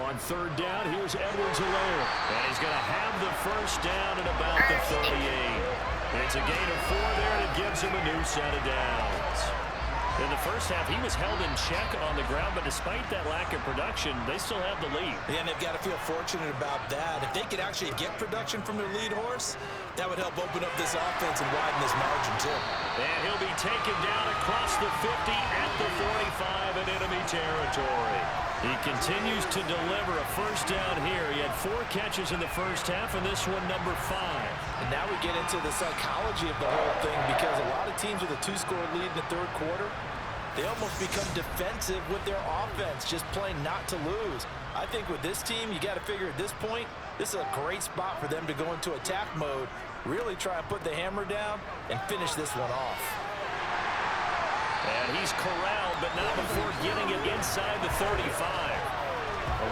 On third down, here's Edwards-Helaire. And he's going to have the first down at about the 38. It's a gain of 4 there, and it gives him a new set of downs. In the first half, he was held in check on the ground, but despite that lack of production, they still have the lead. Yeah, and they've got to feel fortunate about that. If they could actually get production from their lead horse, that would help open up this offense and widen this margin, too. And he'll be taken down across the 50 at the 45 in enemy territory. He continues to deliver a first down here. He had 4 catches in the first half, and this one number 5. And now we get into the psychology of the whole thing, because a lot of teams with a 2-score lead in the third quarter, they almost become defensive with their offense, just playing not to lose. I think with this team, you got to figure at this point, this is a great spot for them to go into attack mode, really try and put the hammer down and finish this one off. And he's corralled, but not before getting it inside the 35.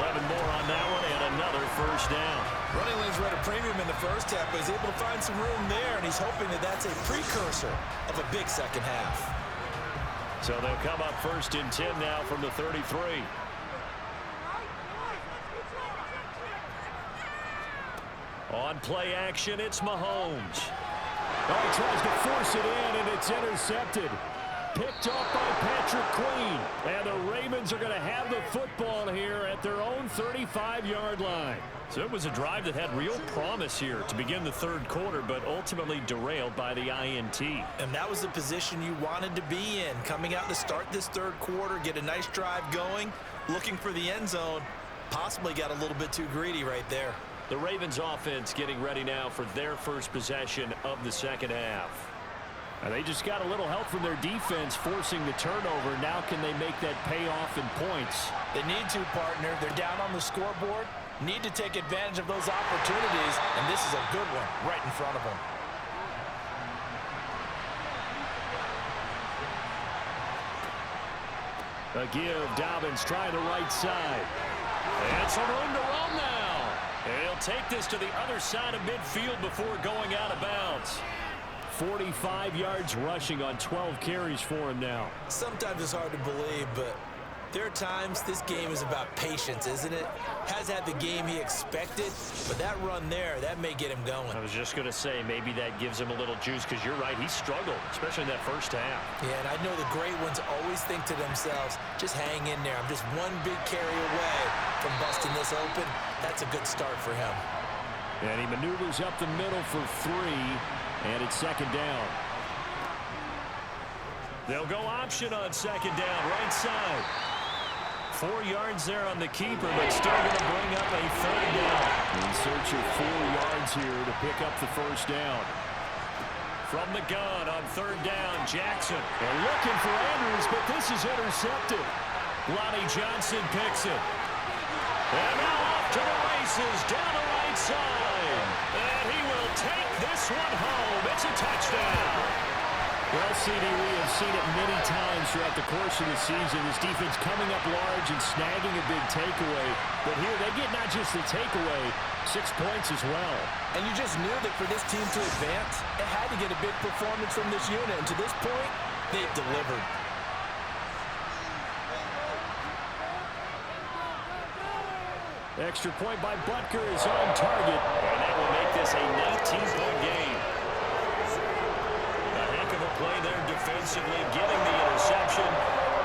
11 more on that one, and another first down. Running lanes were at a premium in the first half, but he's able to find some room there, and he's hoping that that's a precursor of a big second half. So they'll come up first and 10 now from the 33. On play action, it's Mahomes. Oh, he tries to force it in, and it's intercepted. Picked off by Patrick Queen. And the Ravens are going to have the football here at their own 35-yard line. So it was a drive that had real promise here to begin the third quarter, but ultimately derailed by the INT. And that was the position you wanted to be in. Coming out to start this third quarter, get a nice drive going, looking for the end zone. Possibly got a little bit too greedy right there. The Ravens offense getting ready now for their first possession of the second half. And they just got a little help from their defense forcing the turnover. Now can they make that pay off in points? They need to, partner. They're down on the scoreboard. Need to take advantage of those opportunities, and this is a good one right in front of them. A give, Dobbins trying the right side. And some room to run now. And he'll take this to the other side of midfield before going out of bounds. 45 yards rushing on 12 carries for him now. Sometimes it's hard to believe, but there are times this game is about patience, isn't it? Has had the game he expected, but that run there, that may get him going. I was just going to say, maybe that gives him a little juice, because you're right, he struggled, especially in that first half. Yeah, and I know the great ones always think to themselves, just hang in there. I'm just one big carry away from busting this open. That's a good start for him. And he maneuvers up the middle for 3, and it's second down. They'll go option on second down, right side. 4 yards there on the keeper, but still going to bring up a third down. In search of 4 yards here to pick up the first down. From the gun on third down, Jackson. They're looking for Andrews, but this is intercepted. Lonnie Johnson picks it. And now off to the races, down the right side. And he will take this one home. It's a touchdown. Well, CD, we have seen it many times throughout the course of the season. This defense coming up large and snagging a big takeaway. But here they get not just the takeaway, 6 points as well. And you just knew that for this team to advance, it had to get a big performance from this unit. And to this point, they've delivered. Extra point by Butker is on target. And that will make this a 19-point game. Play there defensively, getting the interception,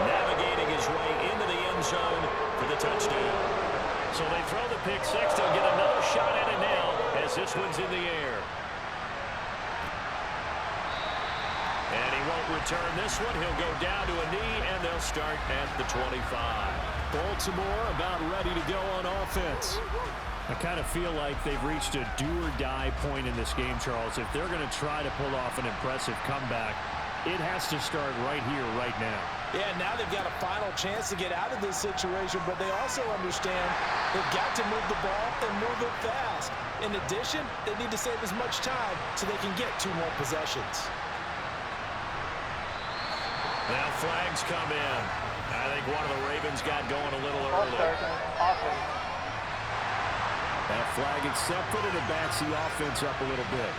navigating his way into the end zone for the touchdown. So they throw the pick six. They'll get another shot at it now as this one's in the air. And he won't return this one. He'll go down to a knee, and they'll start at the 25. Baltimore about ready to go on offense. I kind of feel like they've reached a do-or-die point in this game, Charles. If they're going to try to pull off an impressive comeback, it has to start right here, right now. Yeah, now they've got a final chance to get out of this situation, but they also understand they've got to move the ball and move it fast. In addition, they need to save as much time so they can get 2 more possessions. Now flags come in. I think one of the Ravens got going a little early. Awesome. That flag accepted, and it backs the offense up a little bit.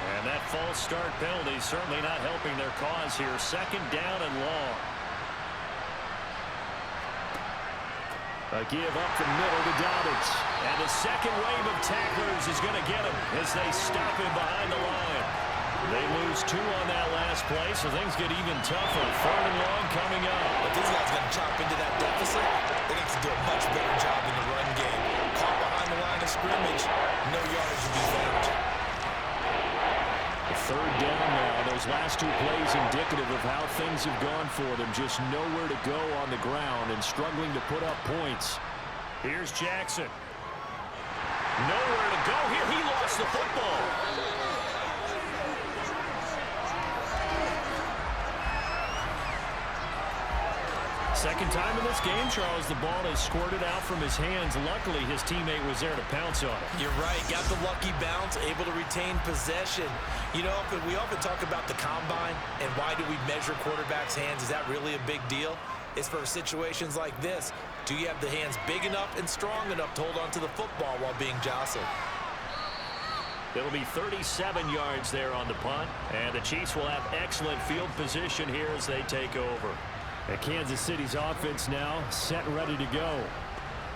And that false start penalty certainly not helping their cause here. Second down and long. A give up the middle to Dobbins. And the second wave of tacklers is going to get him as they stop him behind the line. They lose 2 on that last play, so things get even tougher. 3rd and long coming up. But these guys going to chop into that deficit. They need to do a much better job in the run game. Caught behind the line of scrimmage, no yardage to be found. 3rd down now. Those last 2 plays indicative of how things have gone for them. Just nowhere to go on the ground and struggling to put up points. Here's Jackson. Nowhere to go here. He lost the football. Second time in this game, Charles, the ball has squirted out from his hands. Luckily, his teammate was there to pounce on it. You're right. Got the lucky bounce, able to retain possession. You know, we often talk about the combine and why do we measure quarterbacks' hands. Is that really a big deal? It's for situations like this. Do you have the hands big enough and strong enough to hold on to the football while being jostled? It'll be 37 yards there on the punt, and the Chiefs will have excellent field position here as they take over. And Kansas City's offense now set and ready to go.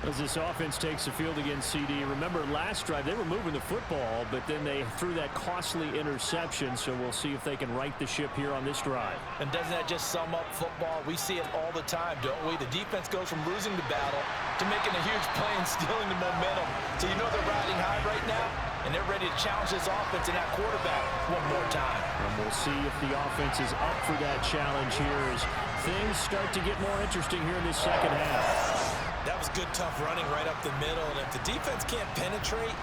As this offense takes the field against CD. Remember last drive they were moving the football, but then they threw that costly interception, so we'll see if they can right the ship here on this drive. And doesn't that just sum up football? We see it all the time, don't we? The defense goes from losing the battle to making a huge play and stealing the momentum. So you know they're riding high right now, and they're ready to challenge this offense and that quarterback one more time. And we'll see if the offense is up for that challenge here as things start to get more interesting here in this second half. That was good, tough running right up the middle. And if the defense can't penetrate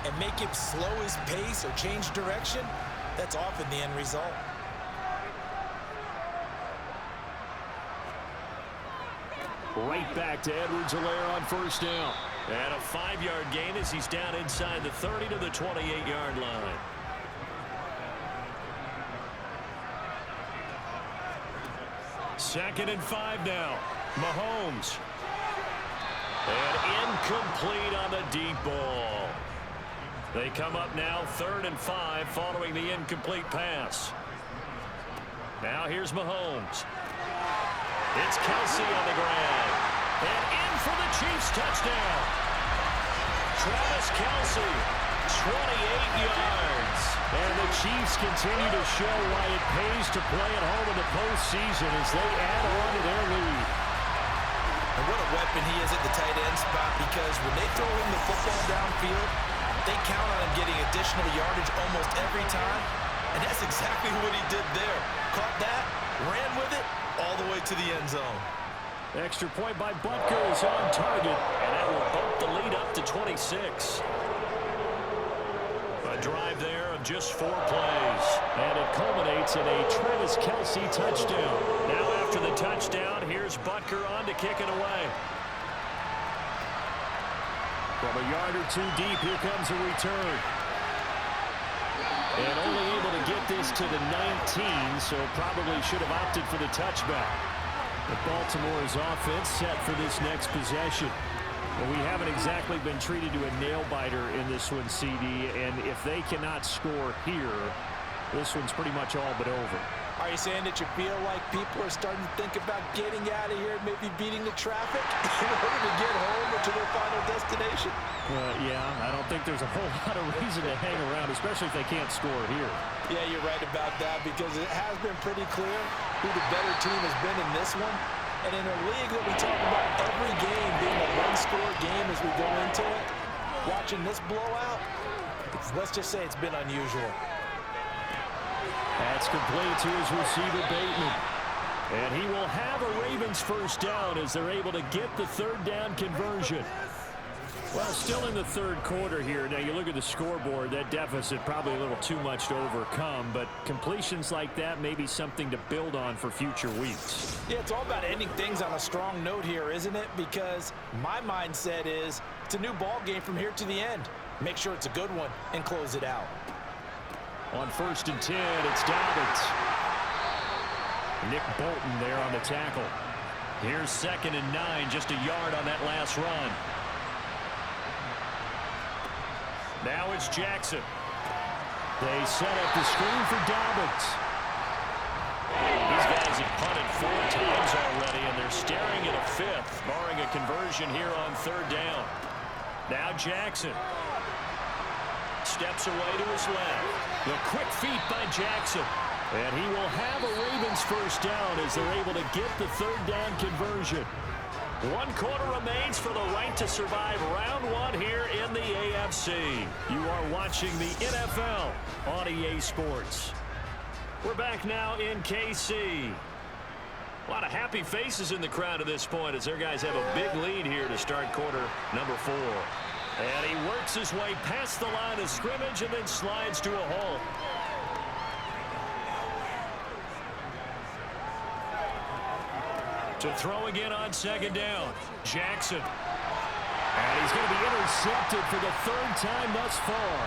and make him slow his pace or change direction, that's often the end result. Right back to Edwards-Helaire on first down. And a 5-yard gain as he's down inside the 30 to the 28-yard line. Second and 5 now. Mahomes. And incomplete on the deep ball. They come up now 3rd and 5 following the incomplete pass. Now here's Mahomes. It's Kelsey on the ground. And in for the Chiefs touchdown. Travis Kelsey, 28 yards. And the Chiefs continue to show why it pays to play at home in the postseason as they add on to their lead. And what a weapon he is at the tight end spot, because when they throw him the football downfield, they count on him getting additional yardage almost every time. And that's exactly what he did there. Caught that, ran with it, all the way to the end zone. Extra point by Butker is on target. And that will bump the lead up to 26. A drive there of just 4 plays. And it culminates in a Travis Kelsey touchdown. Now after the touchdown, here's Butker on to kick it away. From a yard or 2 deep, here comes a return. And only able to get this to the 19, so probably should have opted for the touchback. But Baltimore's offense set for this next possession. Well, we haven't exactly been treated to a nail-biter in this one, CD, and if they cannot score here, this one's pretty much all but over. Are you saying that you feel like people are starting to think about getting out of here, maybe beating the traffic in order to get home or to their final destination? Yeah, I don't think there's a whole lot of reason to hang around, especially if they can't score here. Yeah, you're right about that, because it has been pretty clear who the better team has been in this one. And in a league that we talk about every game being a one-score game as we go into it, watching this blowout, let's just say it's been unusual. That's complete to his receiver, Bateman. And he will have a Ravens first down as they're able to get the 3rd down conversion. Well, still in the 3rd quarter here. Now, you look at the scoreboard, that deficit probably a little too much to overcome, but completions like that may be something to build on for future weeks. Yeah, it's all about ending things on a strong note here, isn't it? Because my mindset is it's a new ball game from here to the end. Make sure it's a good one and close it out. On 1st and 10, it's Dobbins. Nick Bolton there on the tackle. Here's 2nd and 9, just a yard on that last run. Now it's Jackson. They set up the screen for Dobbins. These guys have punted 4 times already, and they're staring at a 5th, barring a conversion here on third down. Now Jackson steps away to his left. The quick feet by Jackson. And he will have a Ravens first down as they're able to get the third down conversion. 1 quarter remains for the right to survive round 1 here in the AFC. You are watching the NFL on EA Sports. We're back now in KC. A lot of happy faces in the crowd at this point as their guys have a big lead here to start quarter number 4. And he works his way past the line of scrimmage and then slides to a halt. To throw again on second down. Jackson. And he's going to be intercepted for the 3rd time thus far.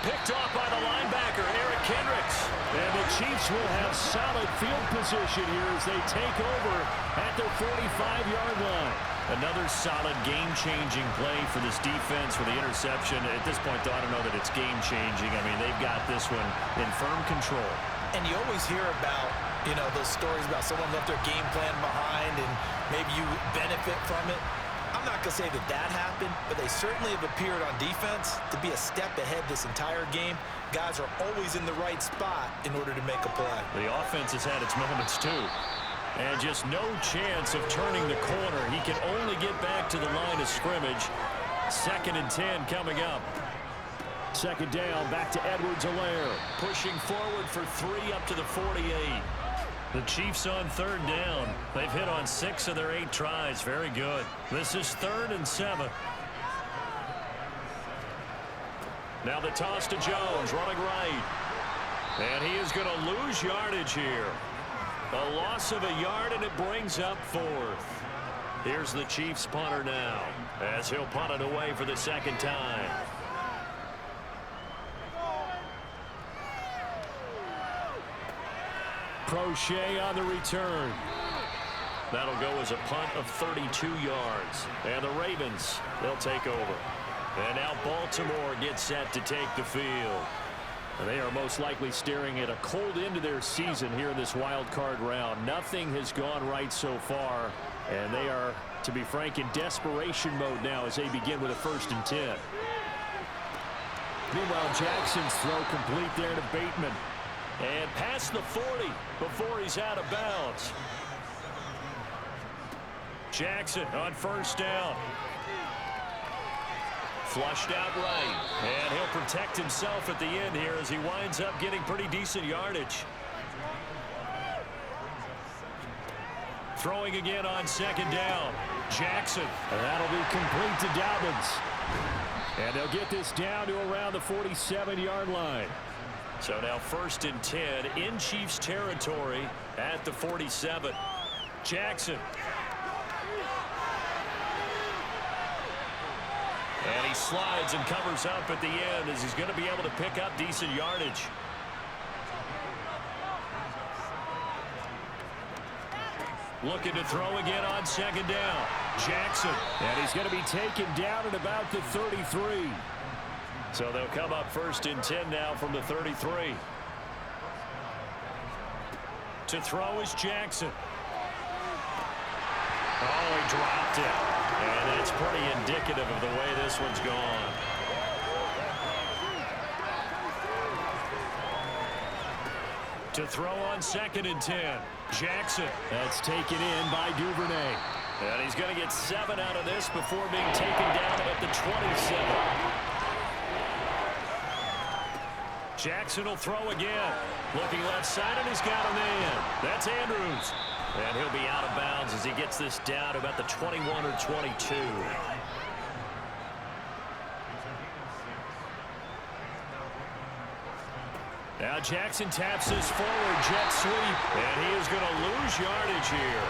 Picked off by the linebacker, Eric Kendricks. And the Chiefs will have solid field position here as they take over at their 45-yard line. Another solid game-changing play for this defense for the interception. At this point, though, I don't know that it's game-changing. I mean, they've got this one in firm control. And you always hear about, you know, those stories about someone left their game plan behind and maybe you benefit from it. I'm not going to say that that happened, but they certainly have appeared on defense to be a step ahead this entire game. Guys are always in the right spot in order to make a play. The offense has had its moments, too. And just no chance of turning the corner. He can only get back to the line of scrimmage. 2nd and 10 coming up. 2nd down, back to Edwards-Helaire. Pushing forward for 3 up to the 48. The Chiefs on 3rd down. They've hit on 6 of their 8 tries. Very good. This is 3rd and 7. Now the toss to Jones, running right. And he is going to lose yardage here. A loss of a yard, and it brings up 4th. Here's the Chiefs punter now, as he'll punt it away for the 2nd time. Crochet on the return. That'll go as a punt of 32 yards. And the Ravens, they'll take over. And now Baltimore gets set to take the field. And they are most likely staring at a cold end to their season here in this wild card round. Nothing has gone right so far. And they are, to be frank, in desperation mode now as they begin with a 1st and 10. Meanwhile, Jackson's throw complete there to Bateman. And past the 40 before he's out of bounds. Jackson on 1st down. Flushed out right. And he'll protect himself at the end here as he winds up getting pretty decent yardage. Throwing again on 2nd down. Jackson. And that'll be complete to Dobbins. And they'll get this down to around the 47-yard line. So now 1st and 10 in Chiefs territory at the 47. Jackson. And he slides and covers up at the end as he's going to be able to pick up decent yardage. Looking to throw again on 2nd down. Jackson. And he's going to be taken down at about the 33. So they'll come up 1st and 10 now from the 33. To throw is Jackson. Oh, he dropped it. And that's pretty indicative of the way this one's gone. To throw on 2nd and 10. Jackson. That's taken in by Duvernay. And he's going to get 7 out of this before being taken down at the 27. Jackson will throw again. Looking left side, and he's got a man. That's Andrews. And he'll be out of bounds as he gets this down to about the 21 or 22. Now Jackson taps his forward jet sweep, and he is going to lose yardage here.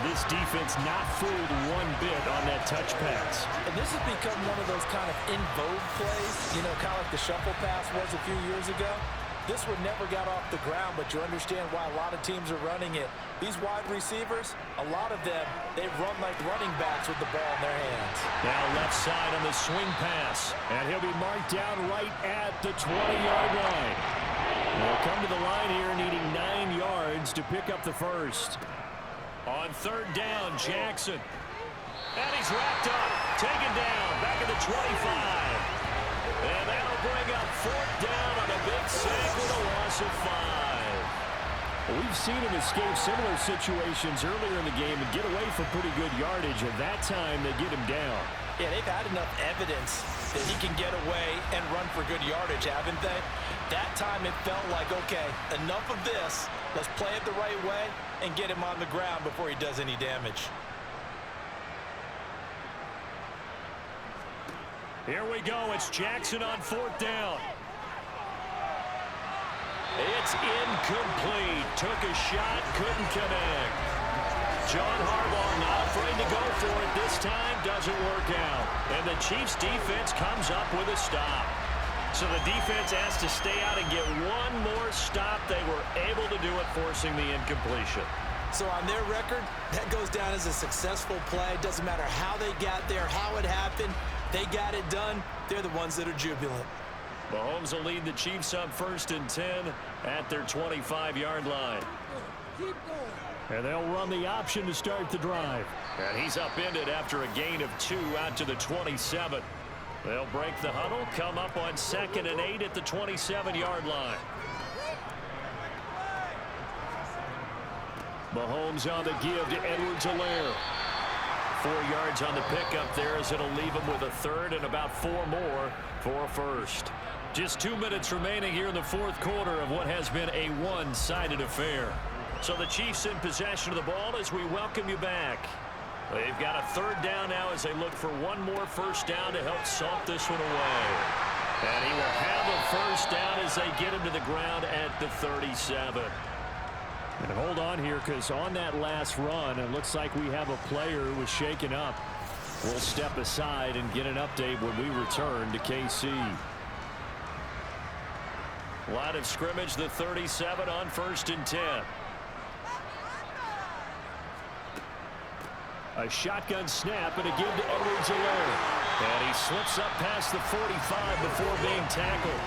This defense not fooled one bit on that touch pass. And this has become one of those kind of in vogue plays, you know, kind of like the shuffle pass was a few years ago. This one never got off the ground, but you understand why a lot of teams are running it. These wide receivers, a lot of them, they run like running backs with the ball in their hands. Now left side on the swing pass. And he'll be marked down right at the 20-yard line. They'll come to the line here needing 9 yards to pick up the first. On third down, Jackson. And he's wrapped up, taken down, back at the 25. And that'll bring up fourth down on a big sack with a loss of 5. We've seen him escape similar situations earlier in the game and get away from pretty good yardage, and that time they get him down. Yeah, they've had enough evidence that he can get away and run for good yardage, haven't they? That time it felt like, okay, enough of this. Let's play it the right way and get him on the ground before he does any damage. Here we go. It's Jackson on fourth down. It's incomplete. Took a shot, couldn't connect. John Harbaugh not afraid to go for it. This time doesn't work out. And the Chiefs defense comes up with a stop. So the defense has to stay out and get one more stop. They were able to do it, forcing the incompletion. So on their record, that goes down as a successful play. Doesn't matter how they got there, how it happened. They got it done. They're the ones that are jubilant. Mahomes will lead the Chiefs up 1st and 10 at their 25-yard line. And they'll run the option to start the drive. And he's upended after a gain of 2 out to the 27. They'll break the huddle, come up on 2nd and 8 at the 27-yard line. Mahomes on the give to Edwards-Helaire. 4 yards on the pickup there as it'll leave him with a third and about 4 more for a first. Just 2 minutes remaining here in the fourth quarter of what has been a one-sided affair. So the Chiefs in possession of the ball as we welcome you back. They've got a third down now as they look for one more first down to help salt this one away. And he will have a first down as they get him to the ground at the 37. And hold on here, because on that last run, it looks like we have a player who was shaken up. We'll step aside and get an update when we return to KC. Line of scrimmage, the 37 on 1st and 10. A shotgun snap and a give to Edwards-Helaire. And he slips up past the 45 before being tackled.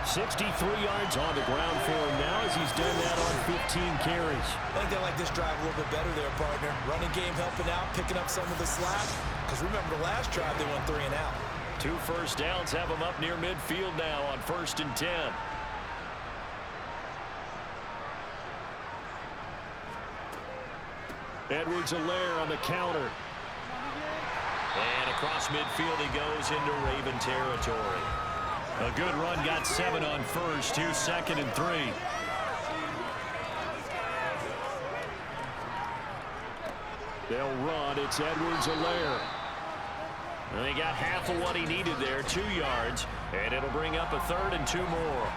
63 yards on the ground for him now as he's done that on 15 carries. I think they like this drive a little bit better there, partner. Running game helping out, picking up some of the slack. Because remember the last drive, they went 3 and out. 2 first downs have them up near midfield now on 1st and 10. Edwards-Helaire on the counter. And across midfield he goes into Raven territory. A good run, got 7 on first, 2 2nd and 3. They'll run. It's Edwards-Helaire. And he got half of what he needed there, 2 yards, and it'll bring up a third and 2 more.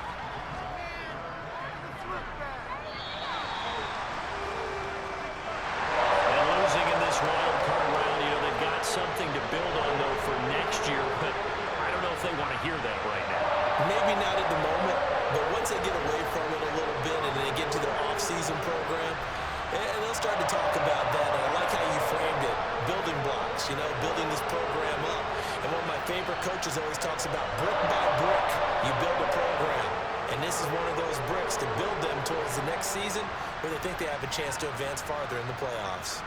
And losing in this wild card round, you know, they've got something to build on, though, for next year, but I don't know if they want to hear that right now. Maybe not at the moment, but once they get away from it a little bit and they get to their off-season program, and they'll start to talk about that. And I like how you framed it, building blocks, you know, building this program up. And one of my favorite coaches always talks about brick by brick, you build a program. And this is one of those bricks to build them towards the next season where they think they have a chance to advance farther in the playoffs.